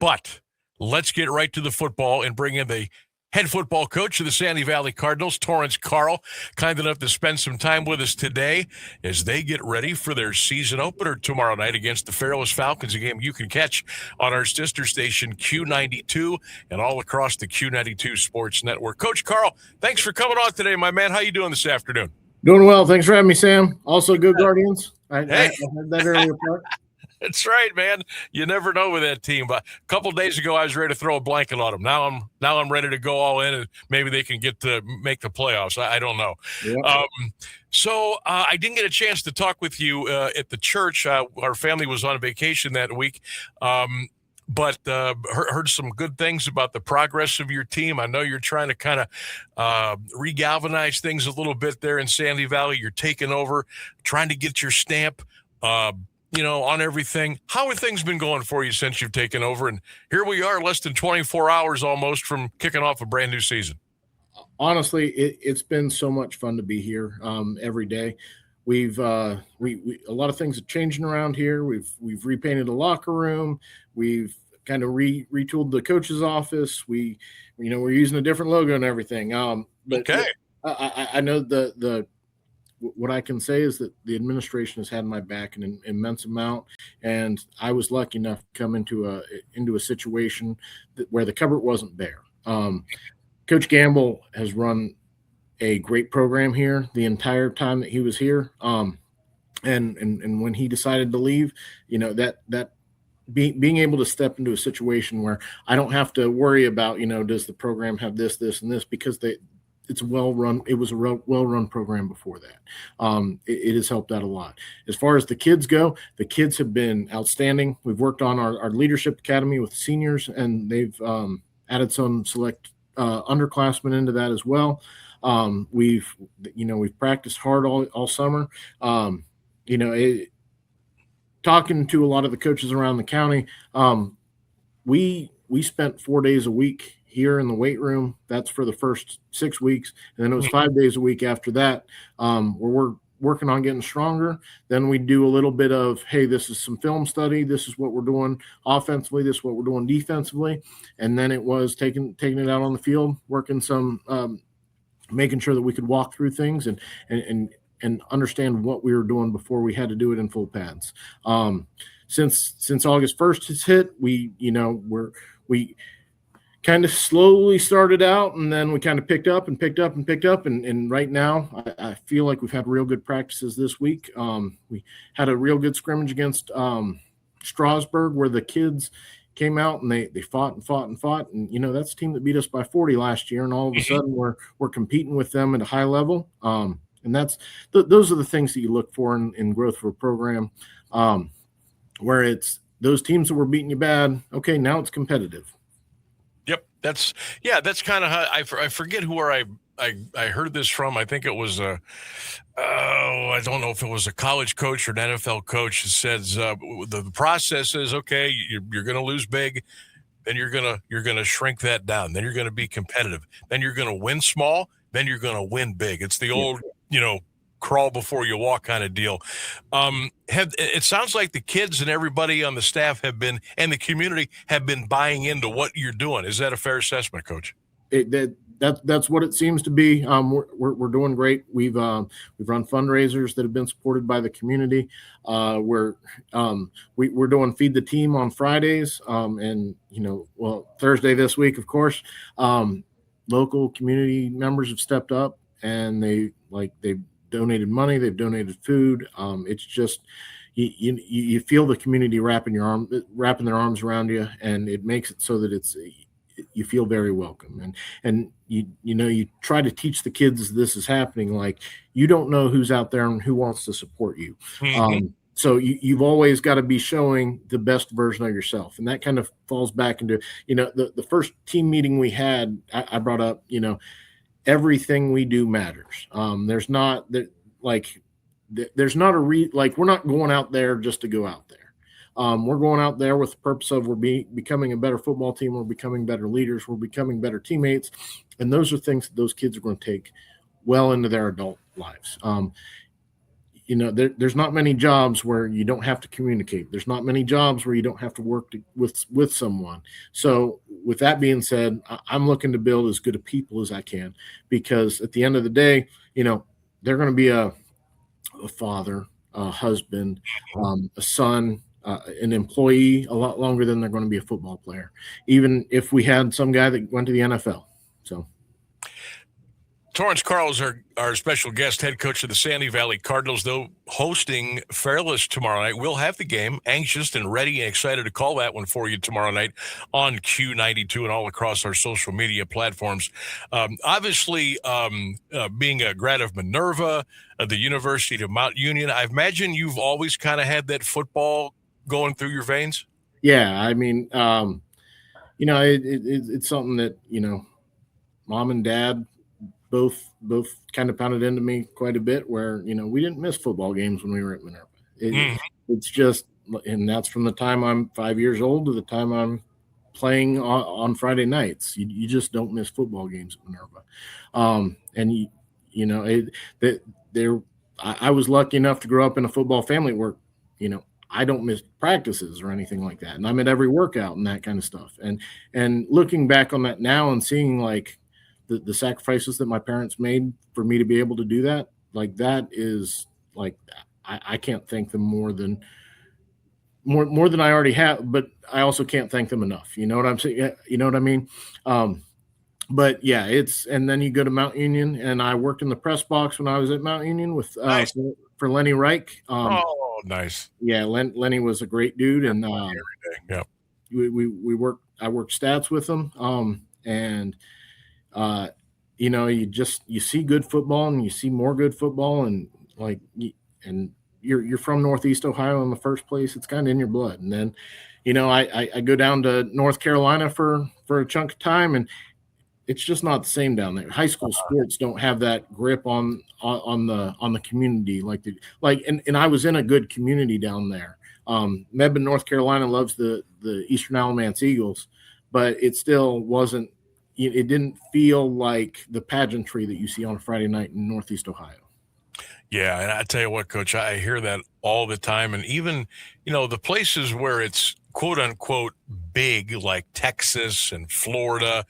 But let's get right to the football and bring in the head football coach of the Sandy Valley Cardinals, Torrance Carle, kind enough to spend some time with us today as they get ready for their season opener tomorrow night against the Fairless Falcons, a game you can catch on our sister station Q92 and all across the Q92 Sports Network. Coach Carle, thanks for coming on today, my man. How you doing this afternoon? Doing well. Thanks for having me, Sam. Also, good Guardians. I heard that earlier part. That's right, man. You never know with that team. But a couple of days ago, I was ready to throw a blanket on them. Now I'm ready to go all in, and maybe they can get to make the playoffs. I don't know. Yeah. So I didn't get a chance to talk with you at the church. Our family was on vacation that week, but heard some good things about the progress of your team. I know you're trying to kind of re-galvanize things a little bit there in Sandy Valley. You're taking over, trying to get your stamp on everything. How have things been going for you since you've taken over? And here we are, less than 24 hours almost from kicking off a brand new season. Honestly, it's been so much fun to be here every day. We've a lot of things are changing around here. We've repainted the locker room. We've kind of retooled the coach's office. We're using a different logo and everything. But okay. I know the what I can say is that the administration has had my back in an immense amount, and I was lucky enough to come into a situation where the cupboard wasn't bare. Coach Gamble has run a great program here the entire time that he was here, and when he decided to leave, being able to step into a situation where I don't have to worry about does the program have this, and this, because it's well run. It was a well-run program before that. It has helped out a lot. As far as the kids go, the kids have been outstanding. We've worked on our leadership academy with seniors, and they've added some select underclassmen into that as well. We've practiced hard all summer. Talking to a lot of the coaches around the county, we spent 4 days a week here in the weight room. That's for the first 6 weeks. And then it was 5 days a week after that. We're working on getting stronger. Then we do a little bit of, hey, this is some film study. This is what we're doing offensively. This is what we're doing defensively. And then it was taking it out on the field, working some, making sure that we could walk through things and understand what we were doing before we had to do it in full pads. Since August 1st has hit, we kind of slowly started out, and then we kind of picked up. And right now I feel like we've had real good practices this week. We had a real good scrimmage against Strasburg, where the kids came out and they fought. And, that's a team that beat us by 40 last year. And all of a sudden we're competing with them at a high level. And that's those are the things that you look for in growth for a program, where it's those teams that were beating you bad. Okay, now it's competitive. Yep, that's kind of how I forget where I heard this from. I think it was I don't know if it was a college coach or an NFL coach that says the process is, okay, you're going to lose big, then you're gonna shrink that down, then you're going to be competitive, then you're going to win small, then you're going to win big. It's the old crawl before you walk kind of deal. It sounds like the kids and everybody on the staff and the community have been buying into what you're doing. Is that a fair assessment, Coach? That's what it seems to be. We're doing great. We've run fundraisers that have been supported by the community. We're doing Feed the Team on Fridays, and Thursday this week, of course. Local community members have stepped up, and they've donated money, they've donated food. It's just you feel the community wrapping their arms around you, and it makes it so that you feel very welcome. And you try to teach the kids this is happening. Like, you don't know who's out there and who wants to support you. Mm-hmm. So you've always got to be showing the best version of yourself. And that kind of falls back into, the first team meeting we had, I brought up, everything we do matters. There's not we're not going out there just to go out there. We're going out there with the purpose of becoming a better football team. We're becoming better leaders. We're becoming better teammates. And those are things that those kids are going to take well into their adult lives. there's not many jobs where you don't have to communicate. There's not many jobs where you don't have to work with someone. So with that being said, I'm looking to build as good a people as I can, because at the end of the day, they're going to be a father, a husband, a son, an employee a lot longer than they're going to be a football player, even if we had some guy that went to the NFL. So Torrance Carle is our special guest, head coach of the Sandy Valley Cardinals, though hosting Fairless tomorrow night. We'll have the game, anxious and ready and excited to call that one for you tomorrow night on Q92 and all across our social media platforms. Obviously, being a grad of Minerva, the University of Mount Union, I imagine you've always kind of had that football going through your veins? Yeah, I mean, it's something that, mom and dad both kind of pounded into me quite a bit, where, we didn't miss football games when we were at Minerva. It's just, and that's from the time I'm 5 years old to the time I'm playing on Friday nights. You just don't miss football games at Minerva. I was lucky enough to grow up in a football family where, I don't miss practices or anything like that. And I'm at every workout and that kind of stuff. And looking back on that now and seeing like the sacrifices that my parents made for me to be able to do that, like that is like, I can't thank them more than I already have, but I also can't thank them enough. You know what I'm saying? You know what I mean? But yeah, and then you go to Mount Union, and I worked in the press box when I was at Mount Union with Nice. for Lenny Reich. Nice. Yeah, Lenny was a great dude, and yeah, we worked. I worked stats with him, and you see good football, and you see more good football, and you're from Northeast Ohio in the first place. It's kind of in your blood, and then I go down to North Carolina for a chunk of time, and it's just not the same down there. High school sports don't have that grip on the community and I was in a good community down there. Mebane, North Carolina loves the Eastern Alamance Eagles, but it still wasn't. It didn't feel like the pageantry that you see on a Friday night in Northeast Ohio. Yeah, and I tell you what, Coach, I hear that all the time, and even the places where it's quote unquote big, like Texas and Florida,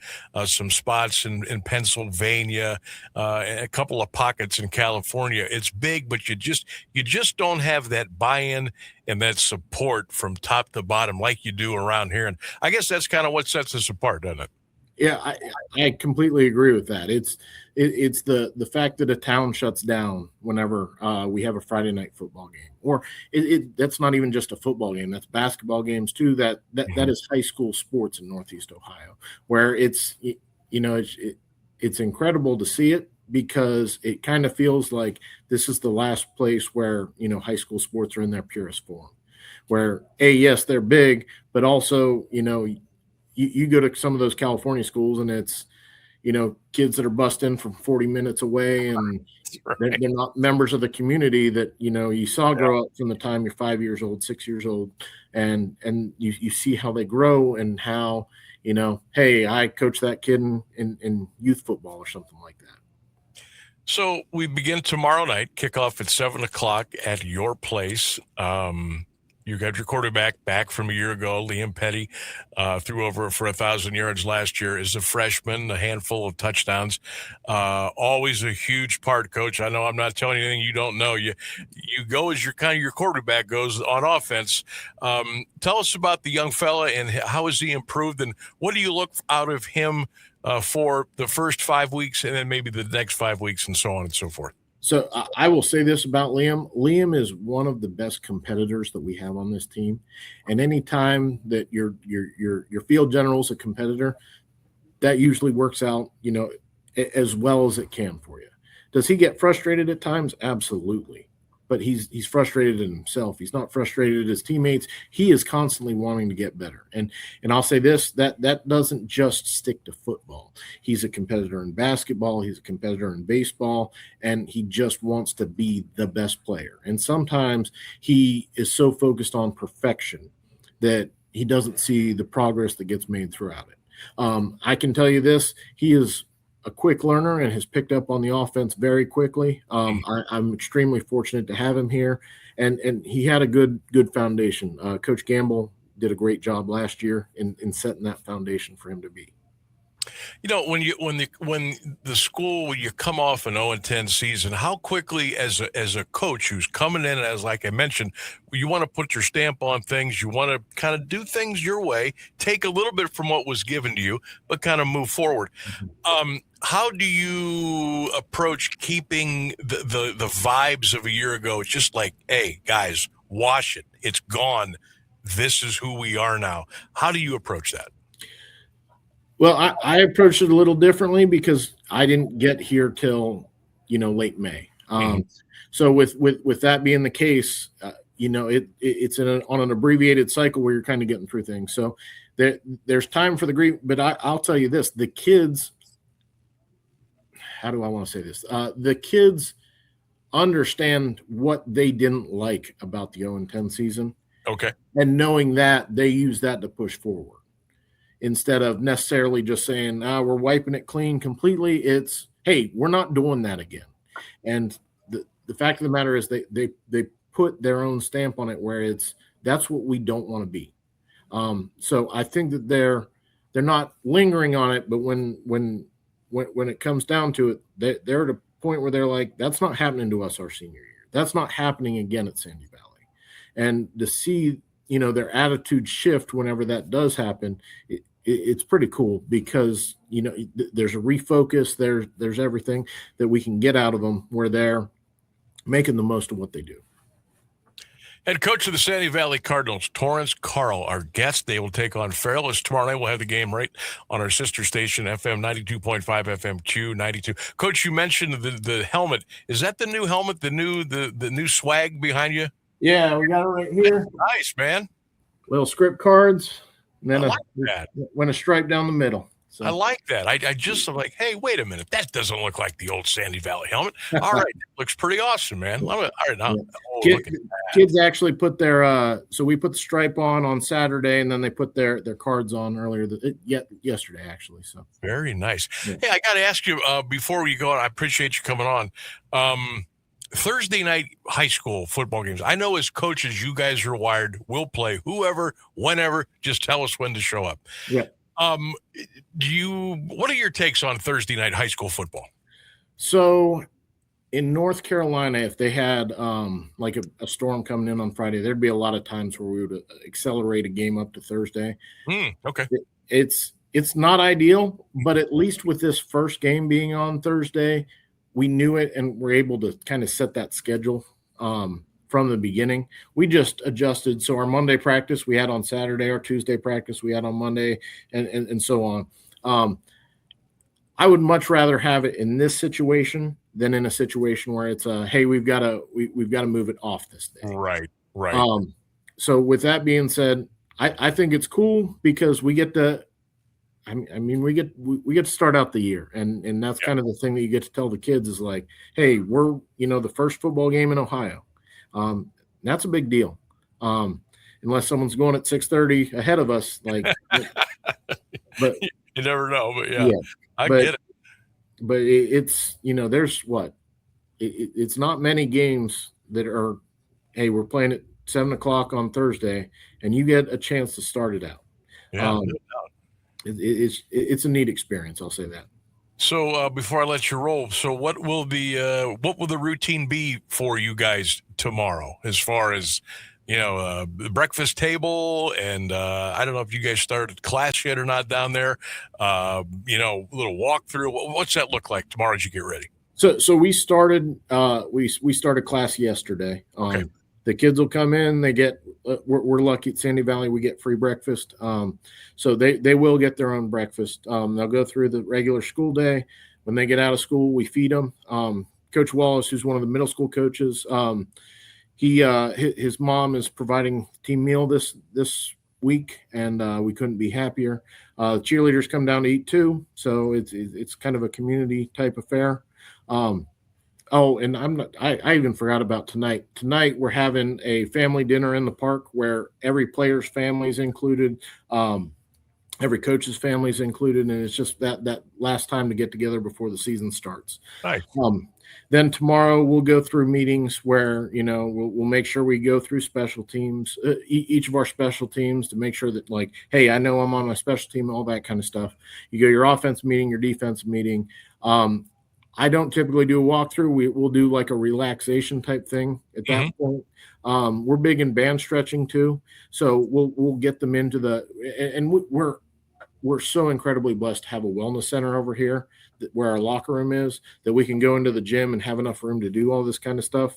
some spots in Pennsylvania, and a couple of pockets in California. It's big, but you just don't have that buy-in and that support from top to bottom like you do around here. And I guess that's kind of what sets us apart, doesn't it? Yeah, I completely agree with that. It's the fact that a town shuts down whenever we have a Friday night football game, or that's not even just a football game. That's basketball games too. That is high school sports in Northeast Ohio, where it's incredible to see it, because it kind of feels like this is the last place where high school sports are in their purest form, where yes, they're big, but also you go to some of those California schools, and it's, kids that are busting from 40 minutes away, and right. they're not members of the community that, you saw grow up from the time you're 5 years old, 6 years old. And you see how they grow, and how, hey, I coach that kid in youth football or something like that. So we begin tomorrow night, kickoff at 7:00 at your place. You got your quarterback back from a year ago, Liam Petty, threw over for 1,000 yards last year as a freshman, a handful of touchdowns. Always a huge part, Coach. I know I'm not telling you anything you don't know. You go as your quarterback goes on offense. Tell us about the young fella, and how has he improved, and what do you look out of him for the first 5 weeks, and then maybe the next 5 weeks, and so on and so forth? So I will say this about Liam. Liam is one of the best competitors that we have on this team. And anytime that your field general is a competitor, that usually works out, as well as it can for you. Does he get frustrated at times? Absolutely. But he's frustrated at himself. He's not frustrated at his teammates. He is constantly wanting to get better. And I'll say this, that doesn't just stick to football. He's a competitor in basketball. He's a competitor in baseball. And he just wants to be the best player. And sometimes he is so focused on perfection that he doesn't see the progress that gets made throughout it. I can tell you this, he is a quick learner and has picked up on the offense very quickly. I'm extremely fortunate to have him here, and he had a good foundation. Coach Gamble did a great job last year in setting that foundation for him to be. You know, when the school, when you come off an 0-10 season, how quickly as a coach who's coming in, as like I mentioned, you want to put your stamp on things, you want to kind of do things your way, take a little bit from what was given to you, but kind of move forward. How do you approach keeping the vibes of a year ago? It's just like, hey, guys, wash it. It's gone. This is who we are now. How do you approach that? Well, I approached it a little differently because I didn't get here till, late May. So with that being the case, it's on an abbreviated cycle where you're kind of getting through things. So there's time for the grief, but I'll tell you this: the kids. How do I want to say this? The kids understand what they didn't like about the 0-10 season. Okay, and knowing that, they use that to push forward. Instead of necessarily just saying, we're wiping it clean completely, it's, hey, we're not doing that again. And the fact of the matter is they put their own stamp on it where that's what we don't want to be. So I think that they're not lingering on it, but when it comes down to it, they're at a point where they're like, that's not happening to us our senior year. That's not happening again at Sandy Valley. And to see, their attitude shift whenever that does happen, it's pretty cool because, there's a refocus, there's everything that we can get out of them where they're making the most of what they do. Head coach of the Sandy Valley Cardinals, Torrance Carle, our guest. They will take on Fairless tomorrow night. We'll have the game right on our sister station, FM 92.5, FM Q92. Coach, you mentioned the helmet. Is that the new helmet, the new swag behind you? Yeah, we got it right here. Nice, man. Little script cards. And then that. Went a stripe down the middle. So. I like that. I just am like, hey, wait a minute. That doesn't look like the old Sandy Valley helmet. All right. Looks pretty awesome, man. All right. Now, kids actually put their so we put the stripe on Saturday, and then they put their cards on yesterday, actually. So very nice. Yeah. Hey, I got to ask you before we go on, I appreciate you coming on. Thursday night high school football games. I know as coaches, you guys are wired. We'll play whoever, whenever. Just tell us when to show up. Yeah. What are your takes on Thursday night high school football? So in North Carolina, if they had like a storm coming in on Friday, there'd be a lot of times where we would accelerate a game up to Thursday. Okay. It's not ideal, but at least with this first game being on Thursday, we knew it and we're able to kind of set that schedule from the beginning. We just adjusted. So our Monday practice we had on Saturday, our Tuesday practice we had on Monday, and so on. I would much rather have it in this situation than in a situation where it's hey, we've got to move it off this day. Right. So with that being said, I think it's cool because we get to we get to start out the year, and that's kind of the thing that you get to tell the kids is like, hey, we're the first football game in Ohio. That's a big deal. Unless someone's going at 6:30 ahead of us, like, but you never know. But yeah. I get it. But it's there's what it's not many games that are, hey, we're playing at 7:00 on Thursday, and you get a chance to start it out. Yeah. It's a neat experience. I'll say that. So before I let you roll, so what will the routine be for you guys tomorrow as far as the breakfast table? And I don't know if you guys started class yet or not down there. A little walkthrough. What's that look like tomorrow as you get ready? So we started we started class yesterday. Okay. The kids will come in. They get we're lucky at Sandy Valley. We get free breakfast. So they will get their own breakfast. They'll go through the regular school day. When they get out of school, we feed them. Coach Wallace, who's one of the middle school coaches, his mom is providing team meal this week, and we couldn't be happier. Cheerleaders come down to eat too, so it's kind of a community type affair. Oh, and I even forgot about tonight. Tonight, we're having a family dinner in the park where every player's family is included. every coach's family is included, and it's just that last time to get together before the season starts. Nice. Then tomorrow we'll go through meetings where, we'll make sure we go through special teams, each of our special teams, to make sure that, like, hey, I know I'm on my special team, all that kind of stuff. You go your offense meeting, your defense meeting. I don't typically do a walkthrough. We'll do like a relaxation type thing at that point. We're big in band stretching too, so we'll get them into and we're so incredibly blessed to have a wellness center over here where our locker room is, that we can go into the gym and have enough room to do all this kind of stuff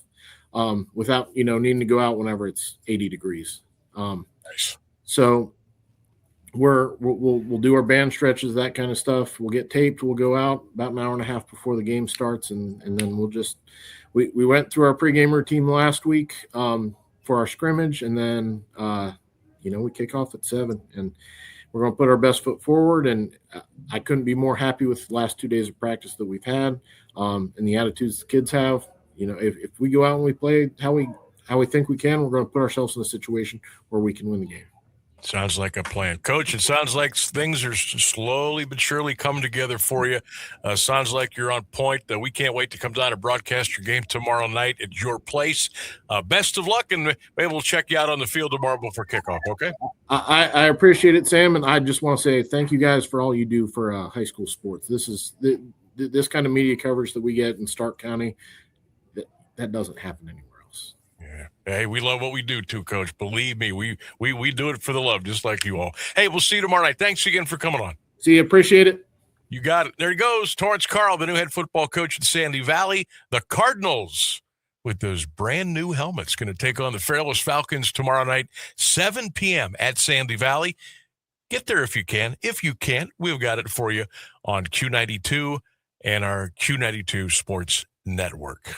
without, needing to go out whenever it's 80 degrees. Nice. So we'll do our band stretches, that kind of stuff. We'll get taped. We'll go out about an hour and a half before the game starts. And then we went through our pregame routine last week for our scrimmage. And then, we kick off at 7, and we're going to put our best foot forward. And I couldn't be more happy with the last 2 days of practice that we've had and the attitudes the kids have. If we go out and we play how we think we can, we're going to put ourselves in a situation where we can win the game. Sounds like a plan. Coach, it sounds like things are slowly but surely coming together for you. Sounds like you're on point. We can't wait to come down and broadcast your game tomorrow night at your place. Best of luck, and maybe we'll check you out on the field tomorrow before kickoff, okay? I appreciate it, Sam, and I just want to say thank you guys for all you do for high school sports. This is this kind of media coverage that we get in Stark County, that doesn't happen anywhere. Yeah. Hey, we love what we do too, Coach. Believe me, we do it for the love, just like you all. Hey, we'll see you tomorrow night. Thanks again for coming on. See you. Appreciate it. You got it. There he goes, Torrance Carle, the new head football coach at Sandy Valley. The Cardinals, with those brand new helmets, going to take on the Fairless Falcons tomorrow night, 7 p.m. at Sandy Valley. Get there if you can. If you can't, we've got it for you on Q92 and our Q92 Sports Network.